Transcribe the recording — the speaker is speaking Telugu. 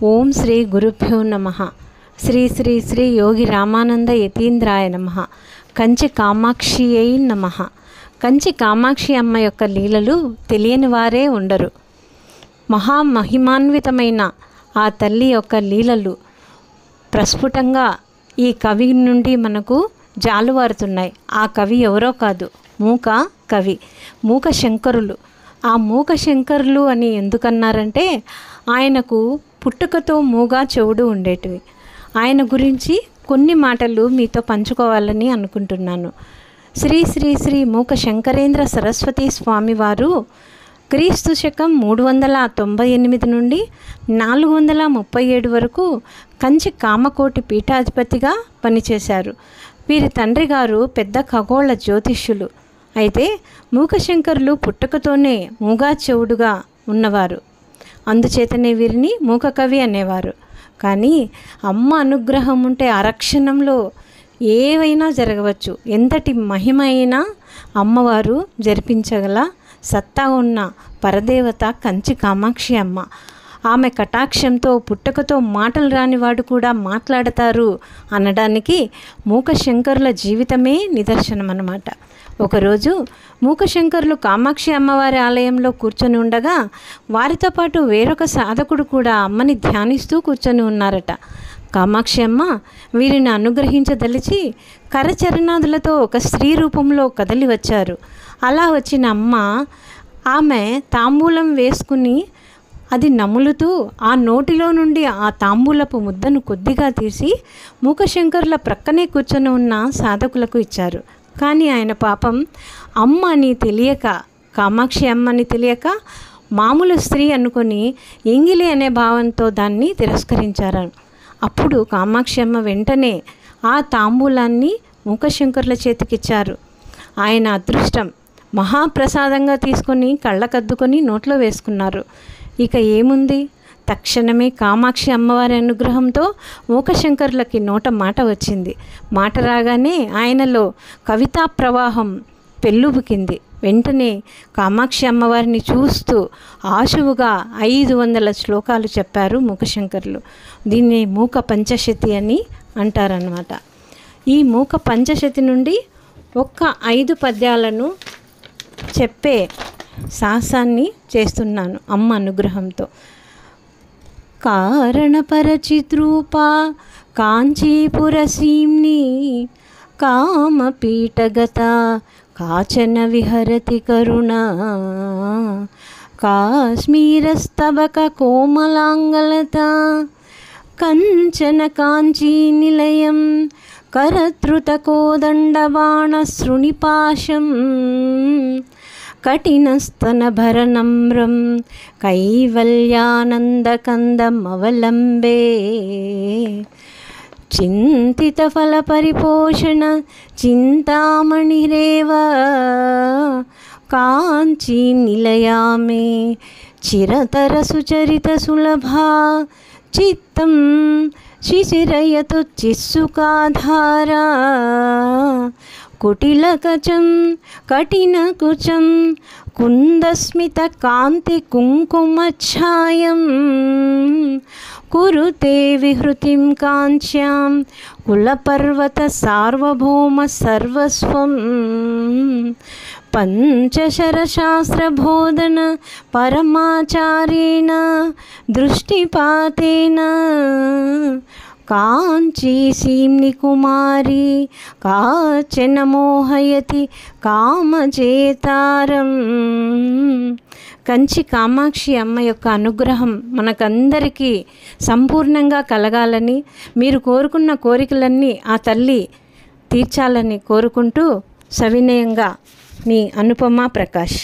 ఓం శ్రీ గురుభ్యో నమః. శ్రీ శ్రీ శ్రీ యోగి రామానంద యతీంద్రాయ నమః. కంచి కామాక్షి అయి నమః. కంచి కామాక్షి అమ్మ యొక్క లీలలు తెలియని వారే ఉండరు. మహామహిమాన్వితమైన ఆ తల్లి యొక్క లీలలు ప్రస్ఫుటంగా ఈ కవి నుండి మనకు జాలువారుతున్నాయి. ఆ కవి ఎవరో కాదు, మూక కవి, మూక శంకరులు. ఆ మూక శంకరులు అని ఎందుకన్నారంటే ఆయనకు పుట్టుకతో మూగా చెవుడు ఉండేటివి. ఆయన గురించి కొన్ని మాటలు మీతో పంచుకోవాలని అనుకుంటున్నాను. శ్రీ శ్రీ శ్రీ మూక శంకరేంద్ర సరస్వతి స్వామివారు క్రీస్తు శకం 398 నుండి 437 వరకు కంచి కామకోటి పీఠాధిపతిగా పనిచేశారు. వీరి తండ్రి గారు పెద్ద ఖగోళ జ్యోతిష్యులు. అయితే మూకశంకరులు పుట్టుకతోనే మూగా చెవుడుగా ఉన్నవారు. అందుచేతనే వీరిని మూకకవి అనేవారు. కానీ అమ్మ అనుగ్రహం ఉంటే అరక్షణంలో ఏవైనా జరగవచ్చు. ఎంతటి మహిమ అయినా అమ్మవారు జరిపించగల సత్తా ఉన్న పరదేవత కంచి కామాక్షి అమ్మ. ఆమె కటాక్షంతో పుట్టుకతో మాటలు రానివాడు కూడా మాట్లాడతారు అనడానికి మూకశంకరుల జీవితమే నిదర్శనం అన్నమాట. ఒకరోజు మూకశంకరులు కామాక్షి అమ్మవారి ఆలయంలో కూర్చొని ఉండగా వారితో పాటు వేరొక సాధకుడు కూడా అమ్మని ధ్యానిస్తూ కూర్చొని ఉన్నారట. కామాక్షి అమ్మ వీరిని అనుగ్రహించదలిచి కరచరణాదులతో ఒక స్త్రీ రూపంలో కదలి వచ్చారు. అలా వచ్చిన అమ్మ ఆమె తాంబూలం వేసుకుని అది నములుతూ ఆ నోటిలో నుండి ఆ తాంబూలపు ముద్దను కొద్దిగా తీసి మూకశంకరుల ప్రక్కనే కూర్చొని ఉన్న సాధకులకు ఇచ్చారు. కానీ ఆయన పాపం అమ్మ అని తెలియక, కామాక్షి అమ్మని తెలియక మామూలు స్త్రీ అనుకొని ఎంగిలి అనే భావంతో దాన్ని తిరస్కరించారు. అప్పుడు కామాక్షి అమ్మ వెంటనే ఆ తాంబూలాన్ని మూకశంకరుల చేతికిచ్చారు. ఆయన అదృష్టం మహాప్రసాదంగా తీసుకొని కళ్ళకద్దుకొని నోట్లో వేసుకున్నారు. ఇక ఏముంది, తక్షణమే కామాక్షి అమ్మవారి అనుగ్రహంతో మూకశంకరులకి నోట మాట వచ్చింది. మాట రాగానే ఆయనలో కవితా ప్రవాహం పెళ్ళుబుకింది. వెంటనే కామాక్షి అమ్మవారిని చూస్తూ ఆశువుగా 500 శ్లోకాలు చెప్పారు మూకశంకరులు. దీన్ని మూక పంచశతి అని అంటారన్నమాట. ఈ మూక పంచశతి నుండి ఒక్క 5 పద్యాలను చెప్పే సాహసాన్ని చేస్తున్నాను అమ్మ అనుగ్రహంతో. కారణపరచిద్రూపా కాంచీపురసీమ్ని కామపీఠగత కాచన విహరతి కరుణా కాశ్మీరస్తబక కోమలాంగలత కంచన కాంచీ నిలయం కరతృత కోదండబాణశృణిపాశం కఠినస్తనభరనమ్రం కైవల్యానందకందమవలంబే చింతితఫలపరిపోషణ చింతామణిరేవ కాంచీ నిలయామే చిరతరసుచరితసులభా చిత్తం శిశిరయతు చిస్సుకాధారా కుటిలకచం కఠినకుచం కుందస్మిత కాంతి కుంకుమఛాయం కురుతే విహృతిం కాంచ్యాం కులపర్వత సార్వభౌమ సర్వస్వం పంచశరశాస్త్రబోధన పరమాచార్యేణ దృష్టిపాతేన కాంచీ సీమ్ని కుమారి కాచన మోహయతి కామచేతారం. కంచి కామాక్షి అమ్మ యొక్క అనుగ్రహం మనకందరికీ సంపూర్ణంగా కలగాలని, మీరు కోరుకున్న కోరికలన్నీ ఆ తల్లి తీర్చాలని కోరుకుంటూ సవినయంగా మీ అనుపమ ప్రకాష్.